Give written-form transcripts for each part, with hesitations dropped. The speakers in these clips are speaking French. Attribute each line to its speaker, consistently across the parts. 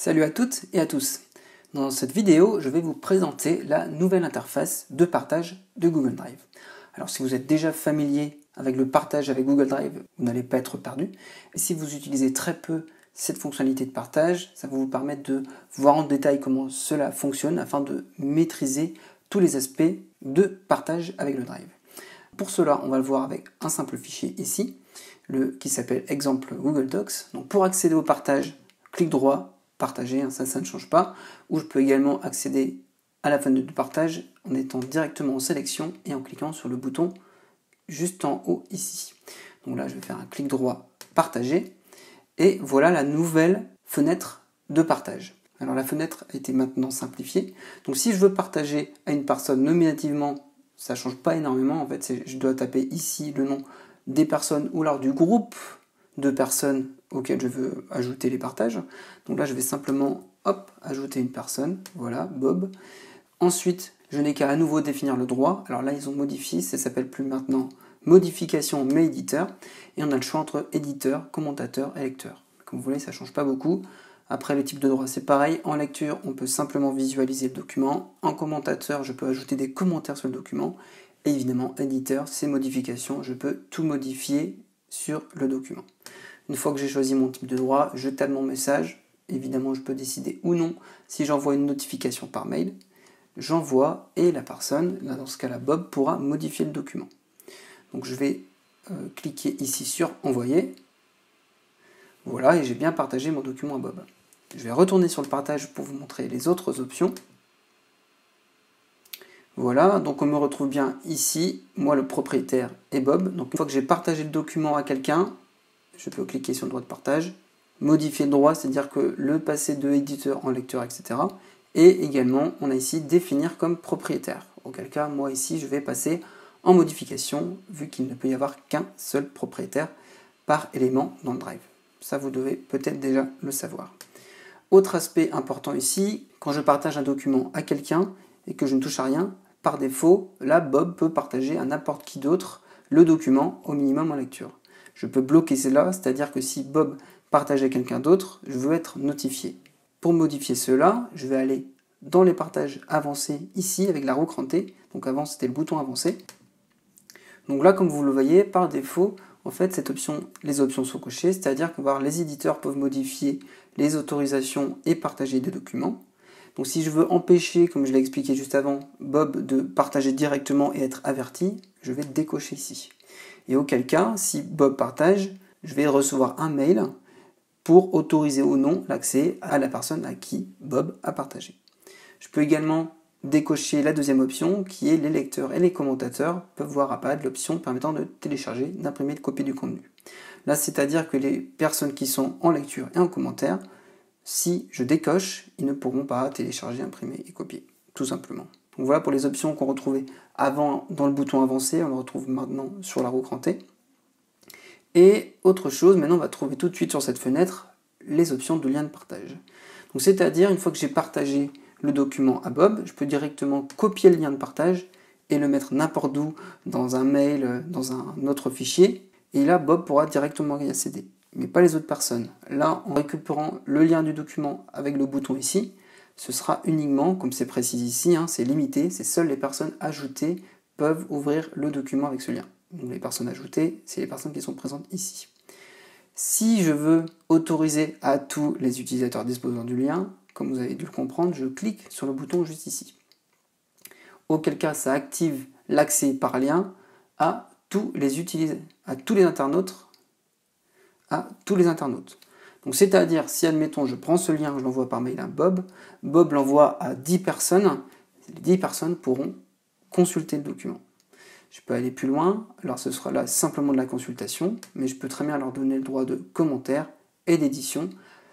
Speaker 1: Salut à toutes et à tous. Dans cette vidéo, je vais vous présenter la nouvelle interface de partage de Google Drive. Alors si vous êtes déjà familier avec le partage avec Google Drive, vous n'allez pas être perdu. Et si vous utilisez très peu cette fonctionnalité de partage, ça va vous permettre de voir en détail comment cela fonctionne afin de maîtriser tous les aspects de partage avec le Drive. Pour cela, on va le voir avec un simple fichier ici, qui s'appelle exemple Google Docs. Donc pour accéder au partage, clic droit, partager, ça ne change pas. Ou je peux également accéder à la fenêtre de partage en étant directement en sélection et en cliquant sur le bouton juste en haut ici. Donc là, je vais faire un clic droit, partager. Et voilà la nouvelle fenêtre de partage. Alors la fenêtre a été maintenant simplifiée. Donc si je veux partager à une personne nominativement, ça ne change pas énormément. En fait, je dois taper ici le nom des personnes ou alors du groupe de personnes auxquelles je veux ajouter les partages. Donc là, je vais simplement ajouter une personne. Voilà, Bob. Ensuite, je n'ai qu'à nouveau définir le droit. Alors là, ils ont modifié. Ça s'appelle plus maintenant modification mais éditeur. Et on a le choix entre éditeur, commentateur et lecteur. Comme vous voyez, ça ne change pas beaucoup. Après, le type de droit, c'est pareil. En lecture, on peut simplement visualiser le document. En commentateur, je peux ajouter des commentaires sur le document. Et évidemment, éditeur, c'est modification. Je peux tout modifier sur le document. Une fois que j'ai choisi mon type de droit, je tape mon message. Évidemment, je peux décider ou non si j'envoie une notification par mail. J'envoie et la personne, là dans ce cas-là Bob, pourra modifier le document. Donc je vais cliquer ici sur envoyer. Voilà, et j'ai bien partagé mon document à Bob. Je vais retourner sur le partage pour vous montrer les autres options. Voilà, donc on me retrouve bien ici, moi le propriétaire et Bob. Donc une fois que j'ai partagé le document à quelqu'un, je peux cliquer sur le droit de partage, modifier le droit, c'est-à-dire que le passer de éditeur en lecteur, etc. Et également, on a ici définir comme propriétaire. Auquel cas, moi ici, je vais passer en modification, vu qu'il ne peut y avoir qu'un seul propriétaire par élément dans le Drive. Ça, vous devez peut-être déjà le savoir. Autre aspect important ici, quand je partage un document à quelqu'un et que je ne touche à rien, par défaut, là, Bob peut partager à n'importe qui d'autre le document au minimum en lecture. Je peux bloquer cela, c'est-à-dire que si Bob partage à quelqu'un d'autre, je veux être notifié. Pour modifier cela, je vais aller dans les partages avancés ici avec la roue crantée. Donc avant, c'était le bouton avancé. Donc là, comme vous le voyez, par défaut, en fait, les options sont cochées, c'est-à-dire que les éditeurs peuvent modifier les autorisations et partager des documents. Donc si je veux empêcher, comme je l'ai expliqué juste avant, Bob de partager directement et être averti, je vais décocher ici. Et auquel cas, si Bob partage, je vais recevoir un mail pour autoriser ou non l'accès à la personne à qui Bob a partagé. Je peux également décocher la deuxième option qui est les lecteurs et les commentateurs peuvent voir apparaître l'option permettant de télécharger, d'imprimer, de copier du contenu. Là, c'est-à-dire que les personnes qui sont en lecture et en commentaire, si je décoche, ils ne pourront pas télécharger, imprimer et copier, tout simplement. Donc voilà pour les options qu'on retrouvait avant dans le bouton avancé, on le retrouve maintenant sur la roue crantée. Et autre chose, maintenant on va trouver tout de suite sur cette fenêtre les options de lien de partage. Donc c'est-à-dire, une fois que j'ai partagé le document à Bob, je peux directement copier le lien de partage et le mettre n'importe où, dans un mail, dans un autre fichier, et là Bob pourra directement y accéder, mais pas les autres personnes. Là, en récupérant le lien du document avec le bouton ici, ce sera uniquement, comme c'est précisé ici, c'est limité, c'est seules les personnes ajoutées peuvent ouvrir le document avec ce lien. Donc les personnes ajoutées, c'est les personnes qui sont présentes ici. Si je veux autoriser à tous les utilisateurs disposant du lien, comme vous avez dû le comprendre, je clique sur le bouton juste ici. Auquel cas, ça active l'accès par lien à tous les internautes. Donc c'est-à-dire, si admettons, je prends ce lien, je l'envoie par mail à Bob, Bob l'envoie à 10 personnes, les 10 personnes pourront consulter le document. Je peux aller plus loin, alors ce sera là simplement de la consultation, mais je peux très bien leur donner le droit de commentaire et d'édition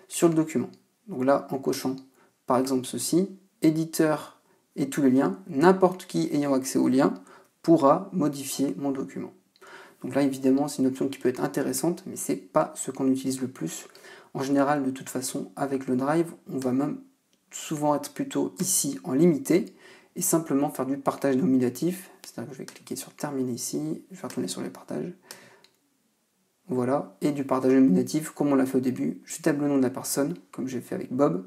Speaker 1: sur le document. Donc là, en cochant par exemple ceci, éditeur et tous les liens, n'importe qui ayant accès au lien pourra modifier mon document. Donc là, évidemment, c'est une option qui peut être intéressante, mais ce n'est pas ce qu'on utilise le plus. En général, de toute façon, avec le Drive, on va même souvent être plutôt ici en limité, et simplement faire du partage nominatif, c'est-à-dire que je vais cliquer sur terminer ici, je vais retourner sur les partages. voilà, et du partage nominatif, comme on l'a fait au début. Je tape le nom de la personne, comme j'ai fait avec Bob,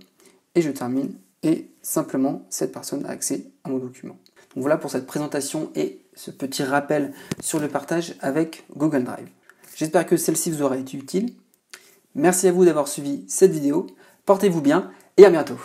Speaker 1: et je termine, et simplement, cette personne a accès à mon document. Donc voilà pour cette présentation et ce petit rappel sur le partage avec Google Drive. J'espère que celle-ci vous aura été utile. Merci à vous d'avoir suivi cette vidéo. Portez-vous bien et à bientôt.